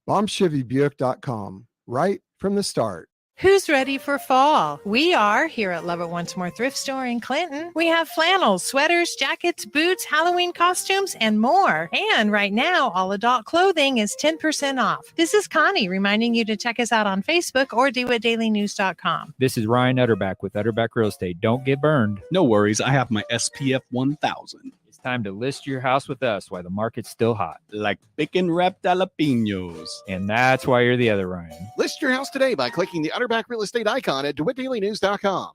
BombChevyBuick.com, right from the start. Who's ready for fall? We are here at Love It Once More Thrift Store in Clinton. We have flannels, sweaters, jackets, boots, Halloween costumes, and more. And right now, all adult clothing is 10% off. This is Connie reminding you to check us out on Facebook or DeWittDailyNews.com. This is Ryan Utterback with Utterback Real Estate. Don't get burned. No worries. I have my SPF 1000. It's time to list your house with us while the market's still hot. Like bacon wrapped jalapenos. And that's why you're the other Ryan. List your house today by clicking the Utterback Real Estate icon at DeWittDailyNews.com.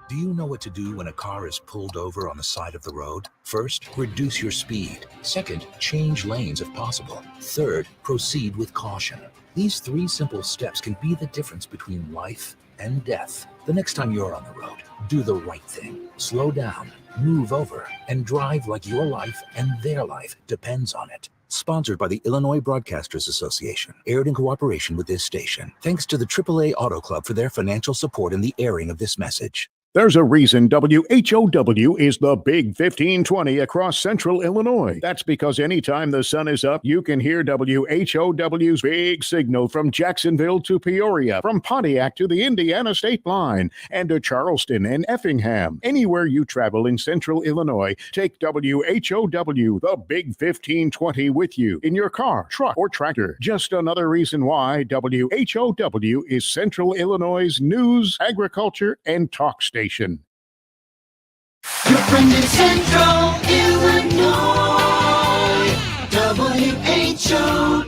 Do you know what to do when a car is pulled over on the side of the road? First, reduce your speed. Second, change lanes if possible. Third, proceed with caution. These 3 simple steps can be the difference between life and death. The next time you're on the road, do the right thing. Slow down, move over, and drive like your life and their life depends on it. Sponsored by the Illinois Broadcasters Association. Aired in cooperation with this station. Thanks to the AAA Auto Club for their financial support in the airing of this message. There's a reason WHOW is the Big 1520 across central Illinois. That's because anytime the sun is up, you can hear WHOW's big signal from Jacksonville to Peoria, from Pontiac to the Indiana state line, and to Charleston and Effingham. Anywhere you travel in central Illinois, take WHOW, the Big 1520, with you in your car, truck, or tractor. Just another reason why WHOW is Central Illinois' news, agriculture, and talk station. Your friend in Central Illinois, WHOW.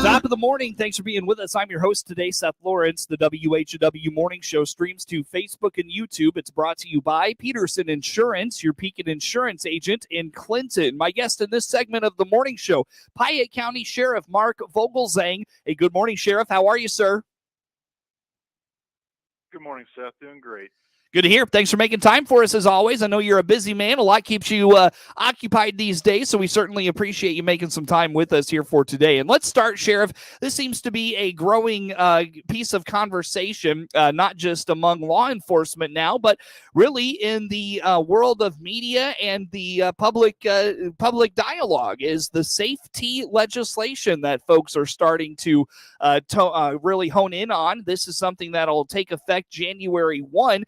Top of the morning. Thanks for being with us. I'm your host today, Seth Lawrence. The WHOW Morning Show streams to Facebook and YouTube. It's brought to you by Peterson Insurance, your Pekin insurance agent in Clinton. My guest in this segment of the morning show, Piatt County Sheriff Mark Vogelzang. Hey, good morning, Sheriff. How are you, sir? Good morning, Seth. Doing great. Good to hear. Thanks for making time for us, as always. I know you're a busy man. A lot keeps you occupied these days, so we certainly appreciate you making some time with us here for today. And let's start, Sheriff. This seems to be a growing piece of conversation, not just among law enforcement now, but really in the world of media and the public dialogue, is the safety legislation that folks are starting to really hone in on. This is something that will take effect January 1.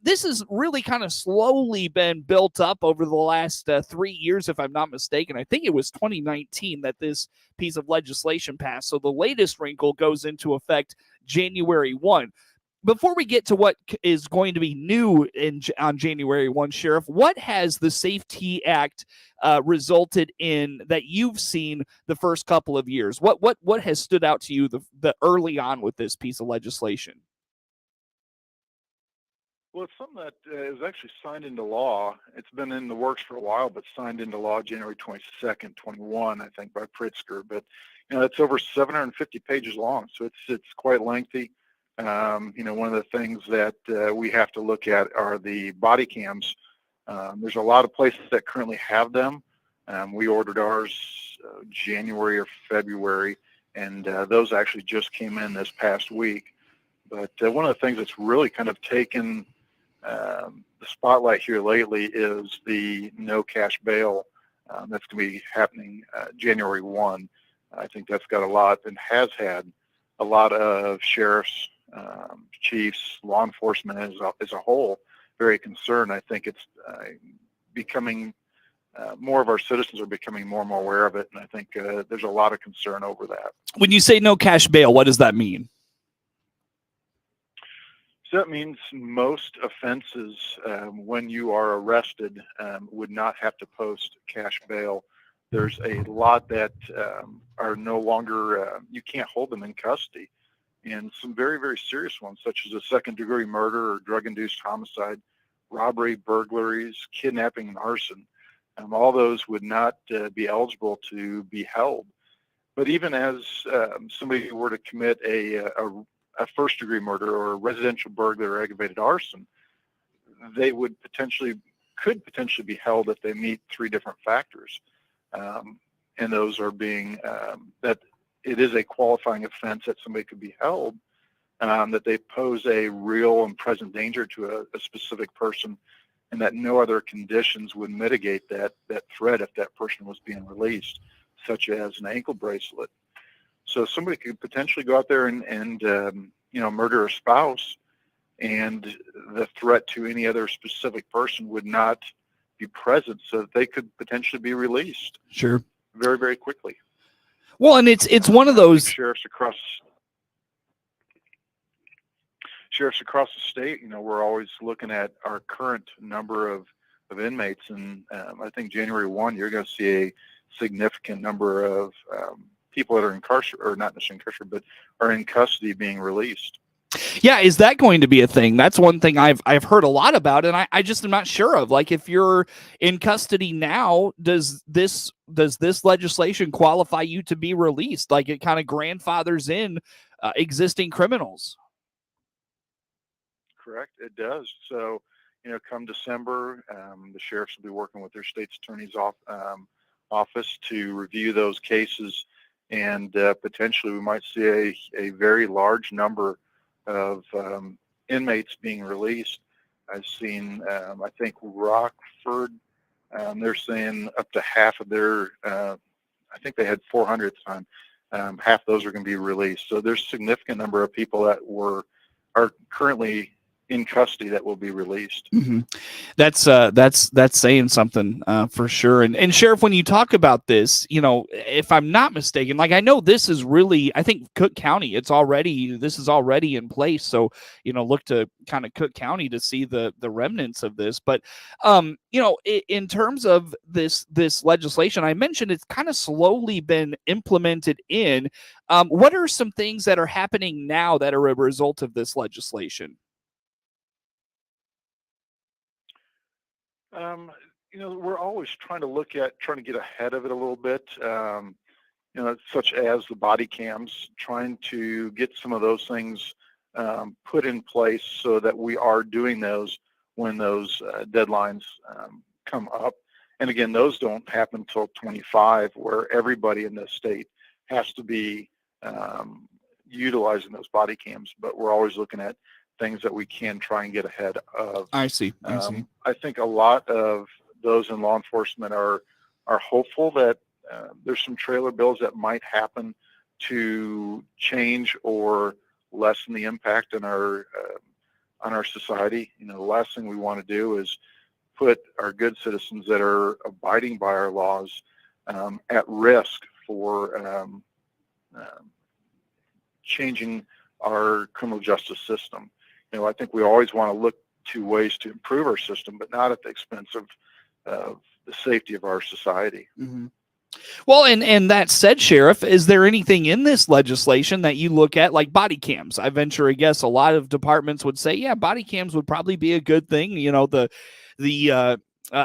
This has really kind of slowly been built up over the last 3 years, if I'm not mistaken. I think it was 2019 that this piece of legislation passed. So the latest wrinkle goes into effect January 1. Before we get to what is going to be new on January 1, Sheriff, what has the Safety Act resulted in that you've seen the first couple of years? What has stood out to you the early on with this piece of legislation? Well, it's something that is actually signed into law. It's been in the works for a while, but signed into law January 22nd, 21, I think, by Pritzker. But, it's over 750 pages long, so it's quite lengthy. One of the things that we have to look at are the body cams. There's a lot of places that currently have them. We ordered ours January or February, and those actually just came in this past week. But one of the things that's really kind of taken the spotlight here lately is the no cash bail that's going to be happening January 1. I think that's got a lot and has had a lot of sheriffs, chiefs, law enforcement as a whole very concerned. I think it's becoming more of our citizens are becoming more and more aware of it, and I think there's a lot of concern over that. When you say no cash bail, what does that mean? So that means most offenses, when you are arrested, would not have to post cash bail. There's a lot that are no longer, you can't hold them in custody. And some very, very serious ones, such as a second-degree murder or drug-induced homicide, robbery, burglaries, kidnapping, and arson. All those would not be eligible to be held. But even as somebody who were to commit a first-degree murder or a residential burglary or aggravated arson, they could potentially be held if they meet 3 different factors. And those are being that it is a qualifying offense that somebody could be held, that they pose a real and present danger to a specific person, and that no other conditions would mitigate that threat if that person was being released, such as an ankle bracelet. So somebody could potentially go out there and murder a spouse, and the threat to any other specific person would not be present, so that they could potentially be released Sure. very, very quickly. Well, and it's one of those Sheriffs across the state, we're always looking at our current number of inmates, and I think January 1, you're going to see a significant number of people that are incarcerated, or not necessarily incarcerated, but are in custody being released. Yeah, is that going to be a thing? That's one thing I've heard a lot about, and I just am not sure of. Like, if you're in custody now, does this legislation qualify you to be released? Like, it kind of grandfathers in existing criminals. Correct, it does. So, come December, the sheriffs will be working with their state's attorney's office to review those cases, and potentially we might see a very large number of inmates being released. I've seen, I think Rockford, they're saying up to half of their, I think they had 400 at the time, half those are going to be released. So there's a significant number of people that are currently in custody that will be released. Mm-hmm. That's saying something for sure. And Sheriff, when you talk about this, if I'm not mistaken, like, I know this is really, I think Cook County, this is already in place. So, look to kind of Cook County to see the remnants of this. But, in terms of this legislation, I mentioned it's kind of slowly been implemented in. What are some things that are happening now that are a result of this legislation? We're always trying to get ahead of it a little bit, such as the body cams, trying to get some of those things put in place so that we are doing those when those deadlines come up. And again, those don't happen until 25, where everybody in the state has to be utilizing those body cams. But we're always looking at things that we can try and get ahead of. I see. I think a lot of those in law enforcement are hopeful that there's some trailer bills that might happen to change or lessen the impact on our society. The last thing we want to do is put our good citizens that are abiding by our laws at risk for changing our criminal justice system. I think we always want to look to ways to improve our system, but not at the expense of the safety of our society. Mm-hmm. Well, and that said, Sheriff, is there anything in this legislation that you look at, like body cams? I venture a guess a lot of departments would say, yeah, body cams would probably be a good thing. The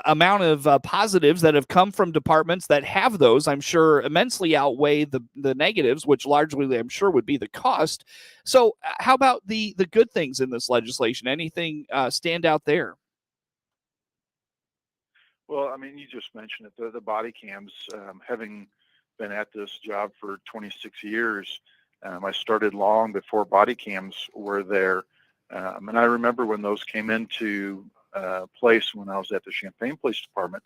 amount of positives that have come from departments that have those, I'm sure, immensely outweigh the negatives, which largely I'm sure would be the cost. So how about the good things in this legislation? Anything stand out there? Well, I mean, you just mentioned it, the body cams. Having been at this job for 26 years, I started long before body cams were there. And I remember when those came into place when I was at the Champaign Police Department,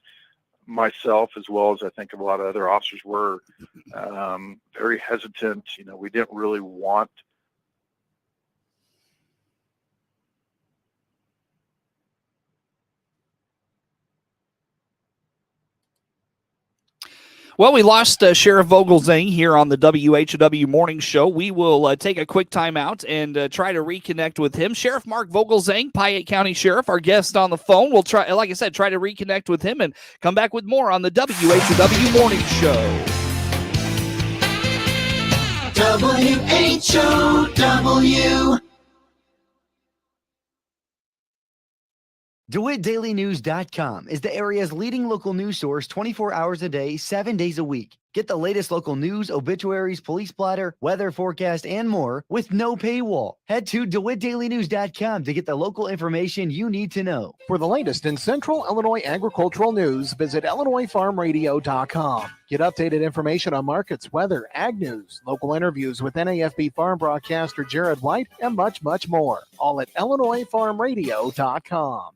myself, as well as I think a lot of other officers, were very hesitant. We didn't really want Well, we lost Sheriff Vogelzang here on the WHOW Morning Show. We will take a quick time out and try to reconnect with him. Sheriff Mark Vogelzang, Piatt County Sheriff, our guest on the phone. We'll try, like I said, try to reconnect with him and come back with more on the WHOW Morning Show. WHOW. DeWittDailyNews.com is the area's leading local news source 24 hours a day, 7 days a week. Get the latest local news, obituaries, police blotter, weather forecast, and more with no paywall. Head to DeWittDailyNews.com to get the local information you need to know. For the latest in Central Illinois agricultural news, visit IllinoisFarmRadio.com. Get updated information on markets, weather, ag news, local interviews with NAFB farm broadcaster Jared White, and much, much more. All at IllinoisFarmRadio.com.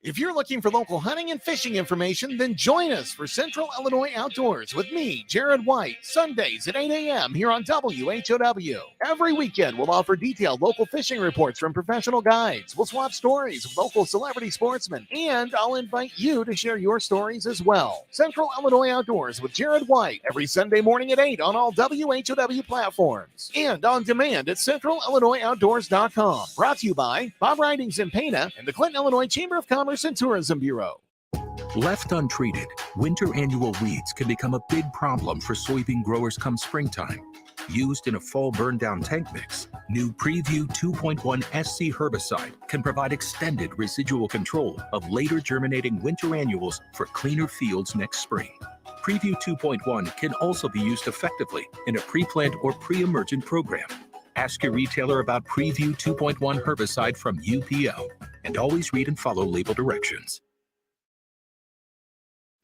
If you're looking for local hunting and fishing information, then join us for Central Illinois Outdoors with me, Jared White, Sundays at 8 a.m. here on WHOW. Every weekend, we'll offer detailed local fishing reports from professional guides. We'll swap stories with local celebrity sportsmen, and I'll invite you to share your stories as well. Central Illinois Outdoors with Jared White every Sunday morning at 8 on all WHOW platforms and on demand at CentralIllinoisOutdoors.com. Brought to you by Bob Ridings in Pana and the Clinton, Illinois Chamber of Commerce and Tourism Bureau. Left untreated, winter annual weeds can become a big problem for soybean growers come springtime. Used in a fall burn-down tank mix, new Preview 2.1 SC herbicide can provide extended residual control of later germinating winter annuals for cleaner fields next spring. Preview 2.1 can also be used effectively in a pre-plant or pre-emergent program. Ask your retailer about Preview 2.1 herbicide from UPL, and always read and follow label directions.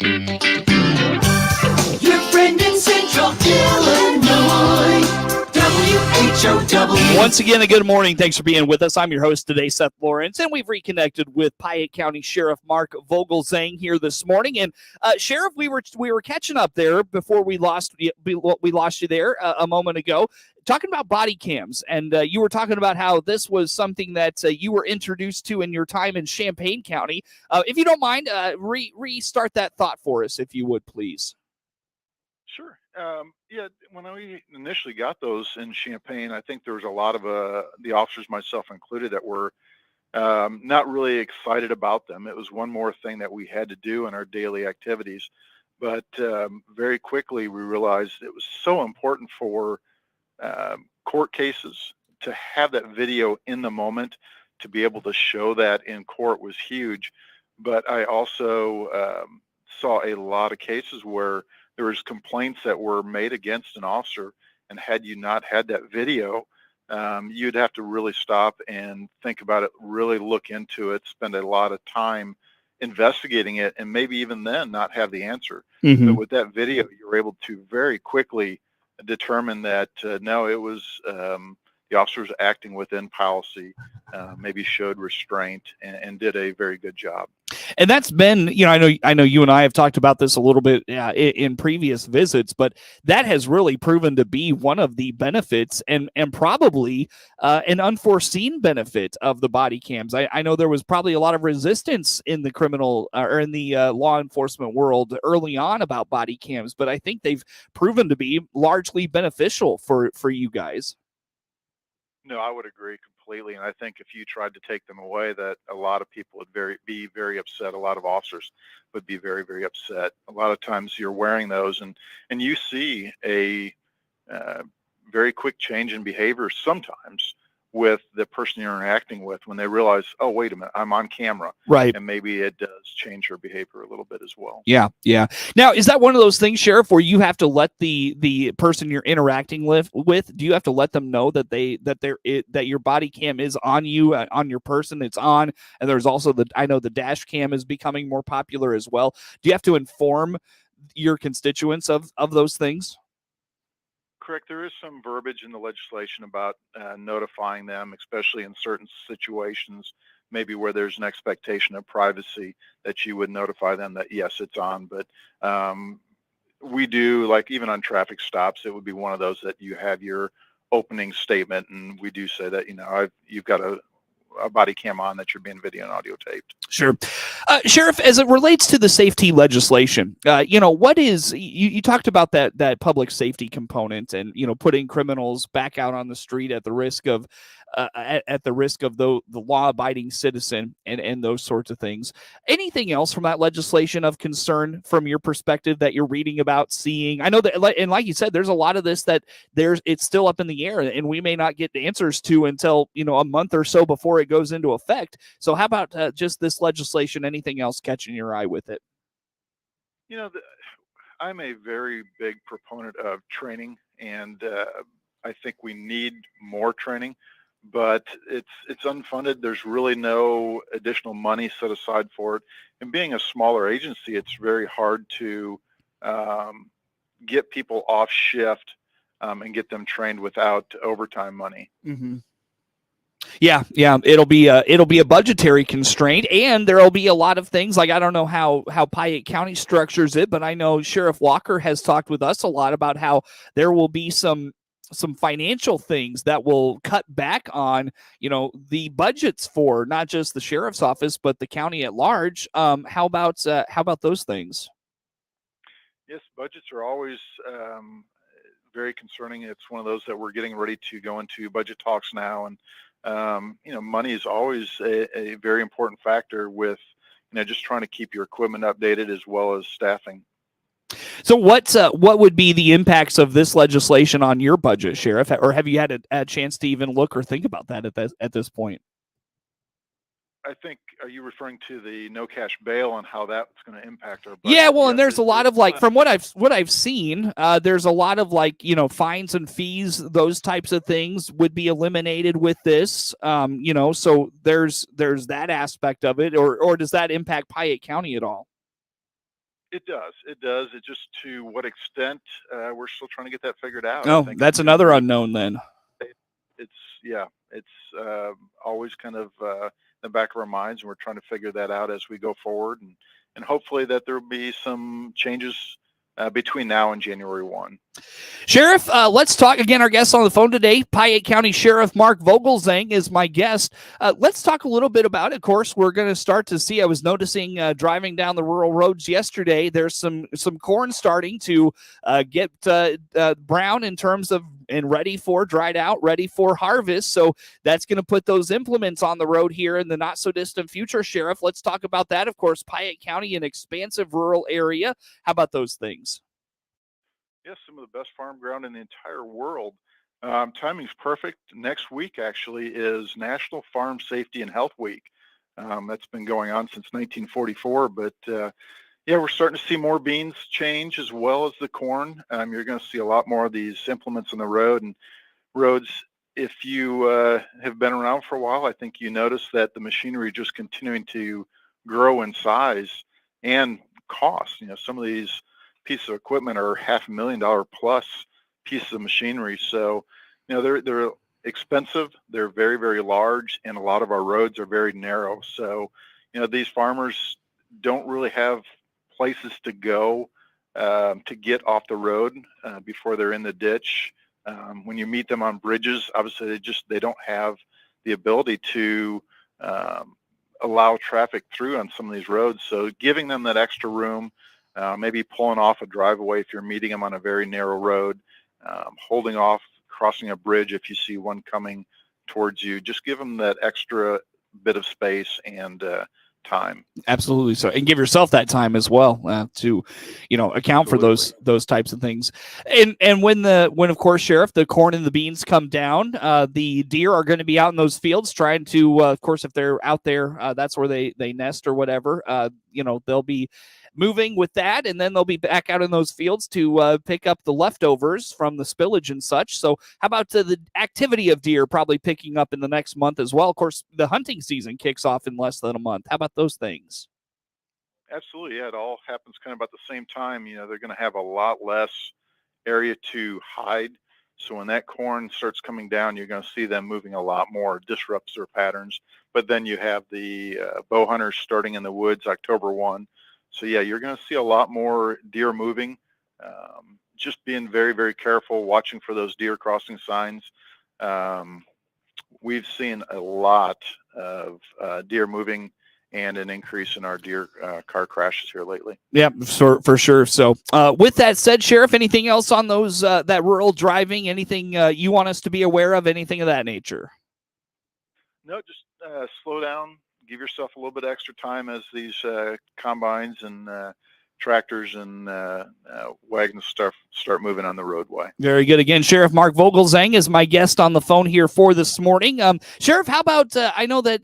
Your friend in Central Illinois, WHOW. Once again, a good morning. Thanks for being with us. I'm your host today, Seth Lawrence, and we've reconnected with Piatt County Sheriff Mark Vogelzang here this morning. And Sheriff, we were catching up there before we lost you there a moment ago, talking about body cams, and you were talking about how this was something that you were introduced to in your time in Champaign County. If you don't mind, restart that thought for us, if you would, please. Sure. Yeah, when we initially got those in Champaign, I think there was a lot of the officers, myself included, that were not really excited about them. It was one more thing that we had to do in our daily activities. But very quickly, we realized it was so important for court cases to have that video in the moment, to be able to show that in court was huge. But I also saw a lot of cases where there was complaints that were made against an officer, and had you not had that video, you'd have to really stop and think about it, really look into it, spend a lot of time investigating it, and maybe even then not have the answer. Mm-hmm. But with that video, you were able to very quickly determine that no, it was the officer was acting within policy, maybe showed restraint, and did a very good job. And that's been, I know you and I have talked about this a little bit in previous visits, but that has really proven to be one of the benefits and probably an unforeseen benefit of the body cams. I know there was probably a lot of resistance in the criminal or in the law enforcement world early on about body cams, but I think they've proven to be largely beneficial for you guys. No, I would agree completely. And I think if you tried to take them away, that a lot of people would be very upset. A lot of officers would be very, very upset. A lot of times you're wearing those and you see a very quick change in behavior sometimes with the person you're interacting with when they realize, oh, wait a minute, I'm on camera. Right. And maybe it does change their behavior a little bit as well. Yeah. Now, is that one of those things, Sheriff, where you have to let the person you're interacting with, do you have to let them know that your body cam is on you, on your person, it's on, and there's also I know the dash cam is becoming more popular as well. Do you have to inform your constituents of those things? Correct. There is some verbiage in the legislation about notifying them, especially in certain situations, maybe where there's an expectation of privacy, that you would notify them that, yes, it's on. But we do, like even on traffic stops, it would be one of those that you have your opening statement, and we do say that, you've got a body cam on, that you're being video and audio taped. Sure. Sheriff, as it relates to the safety legislation, what is, you talked about that public safety component and, putting criminals back out on the street at the risk of the law-abiding citizen and those sorts of things. Anything else from that legislation of concern from your perspective that you're reading about, seeing? I know that, and like you said, there's a lot of this that it's still up in the air, and we may not get answers to until, a month or so before it goes into effect. So how about just this legislation? Anything else catching your eye with it? I'm a very big proponent of training, and I think we need more training. But it's unfunded. There's really no additional money set aside for it. And being a smaller agency, it's very hard to get people off shift and get them trained without overtime money. Mm-hmm. Yeah, it'll be a budgetary constraint, and there'll be a lot of things like I don't know how Piatt County structures it, but I know Sheriff Walker has talked with us a lot about how there will be some financial things that will cut back on the budgets for not just the sheriff's office but the county at large. How about those things? Yes, budgets are always very concerning. It's one of those that we're getting ready to go into budget talks now, and money is always a very important factor with just trying to keep your equipment updated as well as staffing. So what would be the impacts of this legislation on your budget, Sheriff? Or have you had a chance to even look or think about that at this point? I think, are you referring to the no cash bail and how that's going to impact our budget? Yeah, well, Yes, and there's a lot of from what I've seen, there's a lot of fines and fees, those types of things would be eliminated with this. So there's that aspect of it, or does that impact Piatt County at all? It does. It just to what extent we're still trying to get that figured out. Oh, that's another unknown then. It's always kind of in the back of our minds, and we're trying to figure that out as we go forward, and hopefully that there will be some changes between now and January 1. Sheriff, let's talk again. Our guest on the phone today, Piatt County Sheriff Mark Vogelzang, is my guest. Let's talk a little bit about it. Of course, we're going to start to see. I was noticing driving down the rural roads yesterday. There's some corn starting to get brown in terms of and ready for dried out, ready for harvest. So that's going to put those implements on the road here in the not so distant future. Sheriff, let's talk about that. Of course, Piatt County, an expansive rural area. How about those things? Yes, some of the best farm ground in the entire world. Timing's perfect. Next week actually is National Farm Safety and Health Week. That's been going on since 1944, but we're starting to see more beans change as well as the corn. You're going to see a lot more of these implements on the road and roads. If you have been around for a while, I think you notice that the machinery just continuing to grow in size and cost. Some of these pieces of equipment are $500,000 plus pieces of machinery. So, they're expensive. They're very, very large, and a lot of our roads are very narrow. So, these farmers don't really have places to go to get off the road before they're in the ditch. When you meet them on bridges, obviously they don't have the ability to allow traffic through on some of these roads. So giving them that extra room, maybe pulling off a driveway if you're meeting them on a very narrow road, holding off crossing a bridge if you see one coming towards you, just give them that extra bit of space and time. Absolutely. So, and give yourself that time as well to, account for those types of things. And when of course, Sheriff, the corn and the beans come down, the deer are going to be out in those fields trying to, of course, if they're out there, that's where they nest or whatever. They'll be moving with that, and then they'll be back out in those fields to pick up the leftovers from the spillage and such. So how about the activity of deer probably picking up in the next month as well? Of course, the hunting season kicks off in less than a month. How about those things? Absolutely. Yeah, it all happens kind of about the same time. They're going to have a lot less area to hide. So when that corn starts coming down, you're going to see them moving a lot more, disrupts their patterns. But then you have the bow hunters starting in the woods October 1. So yeah, you're going to see a lot more deer moving. Just being very, very careful, watching for those deer crossing signs. We've seen a lot of deer moving and an increase in our deer car crashes here lately. Yeah, for sure. So with that said, Sheriff, anything else on those that rural driving? Anything you want us to be aware of? Anything of that nature? No, just slow down. Give yourself a little bit extra time as these combines and tractors and wagons start moving on the roadway. Very good. Again, Sheriff Mark Vogelzang is my guest on the phone here for this morning. Sheriff, how about I know that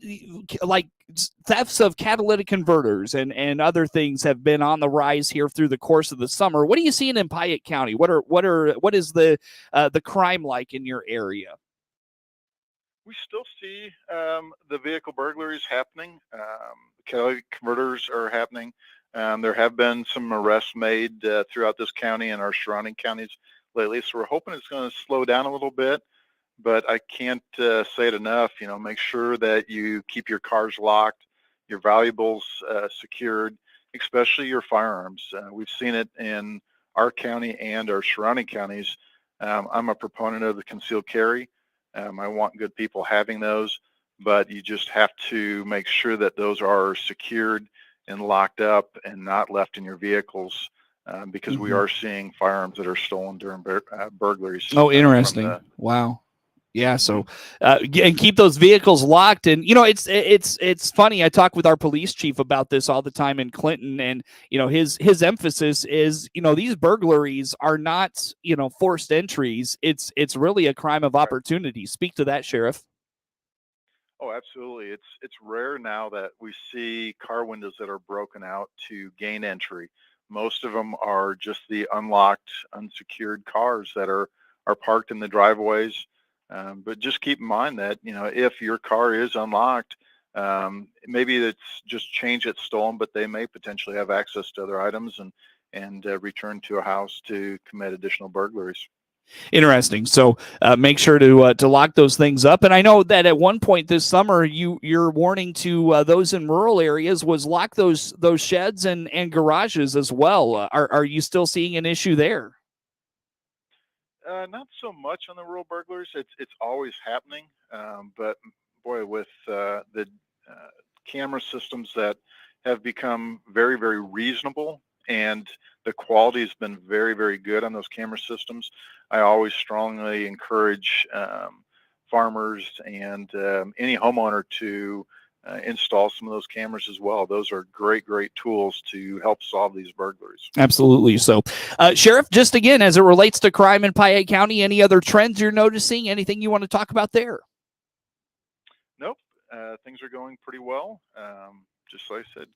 like thefts of catalytic converters and other things have been on the rise here through the course of the summer. What are you seeing in Piatt County? What is the crime like in your area? We still see the vehicle burglaries happening. Catalytic converters are happening. There have been some arrests made throughout this county and our surrounding counties lately. So we're hoping it's going to slow down a little bit. but I can't say it enough. Make sure that you keep your cars locked, your valuables secured, especially your firearms. We've seen it in our county and our surrounding counties. I'm a proponent of the concealed carry. I want good people having those, but you just have to make sure that those are secured and locked up and not left in your vehicles, because we are seeing firearms that are stolen during burglaries. Oh, interesting. Wow. Yeah. So, and keep those vehicles locked. And, it's funny. I talk with our police chief about this all the time in Clinton, and, his emphasis is, these burglaries are not, forced entries. It's really a crime of opportunity. Speak to that, Sheriff. Oh, absolutely. It's rare now that we see car windows that are broken out to gain entry. Most of them are just the unlocked, unsecured cars that are parked in the driveways. But just keep in mind that, if your car is unlocked, maybe it's just change it's stolen, but they may potentially have access to other items and return to a house to commit additional burglaries. Interesting. So make sure to lock those things up. And I know that at one point this summer, your warning to those in rural areas was lock those sheds and garages as well. Are you still seeing an issue there? Not so much on the rural burglaries. It's always happening. But boy, with the camera systems that have become very, very reasonable, and the quality has been very, very good on those camera systems, I always strongly encourage farmers and any homeowner to install some of those cameras as well. Those are great tools to help solve these burglaries. Absolutely. So, Sheriff, just again, as it relates to crime in Piatt County, any other trends you're noticing? Anything you want to talk about there? Nope. Things are going pretty well. Just like I said,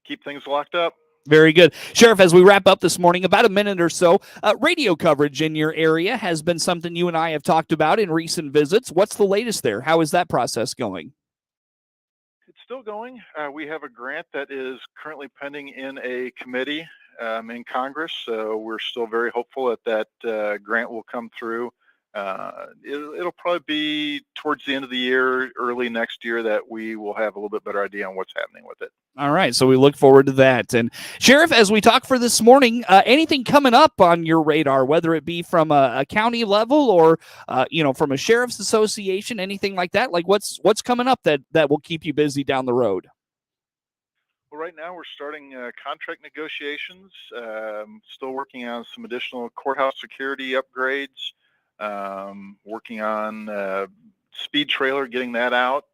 keep things locked up. Very good. Sheriff, as we wrap up this morning, about a minute or so, radio coverage in your area has been something you and I have talked about in recent visits. What's the latest there? How is that process going? It's still going. We have a grant that is currently pending in a committee in Congress, so we're still very hopeful that grant will come through. It'll probably be towards the end of the year, early next year, that we will have a little bit better idea on what's happening with it. All right, so we look forward to that. And Sheriff, as we talk for this morning, anything coming up on your radar, whether it be from a county level or from a sheriff's association, anything like that? Like what's coming up that will keep you busy down the road? Well, right now we're starting contract negotiations. Still working on some additional courthouse security upgrades. Working on speed trailer, getting that out,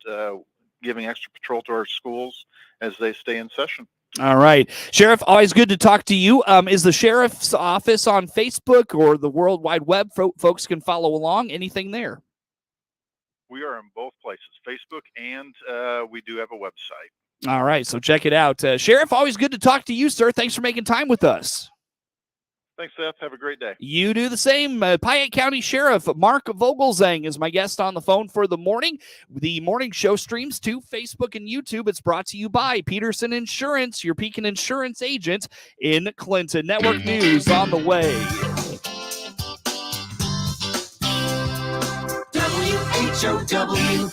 giving extra patrol to our schools as they stay in session. All right. Sheriff, always good to talk to you. Is the Sheriff's Office on Facebook or the World Wide Web? Folks can follow along. Anything there? We are in both places, Facebook, and we do have a website. All right. So check it out. Sheriff, always good to talk to you, sir. Thanks for making time with us. Thanks, Seth. Have a great day. You do the same. Piatt County Sheriff Mark Vogelzang is my guest on the phone for the morning. The morning show streams to Facebook and YouTube. It's brought to you by Peterson Insurance, your Pekin Insurance agent in Clinton. Network news on the way. WHOW.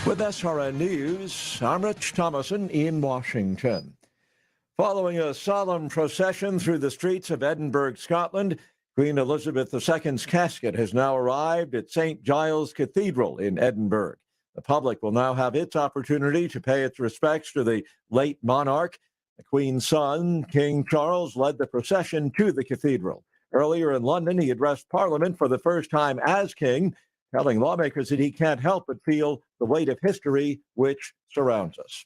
With SRN News, I'm Rich Thomason in Washington. Following a solemn procession through the streets of Edinburgh, Scotland, Queen Elizabeth II's casket has now arrived at St. Giles Cathedral in Edinburgh. The public will now have its opportunity to pay its respects to the late monarch. The Queen's son, King Charles, led the procession to the cathedral. Earlier in London, he addressed Parliament for the first time as king, telling lawmakers that he can't help but feel the weight of history which surrounds us.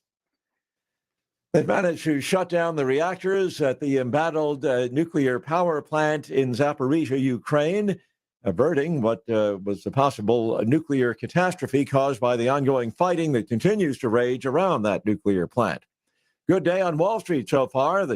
They've managed to shut down the reactors at the embattled nuclear power plant in Zaporizhia, Ukraine, averting what was a possible nuclear catastrophe caused by the ongoing fighting that continues to rage around that nuclear plant. Good day on Wall Street so far. The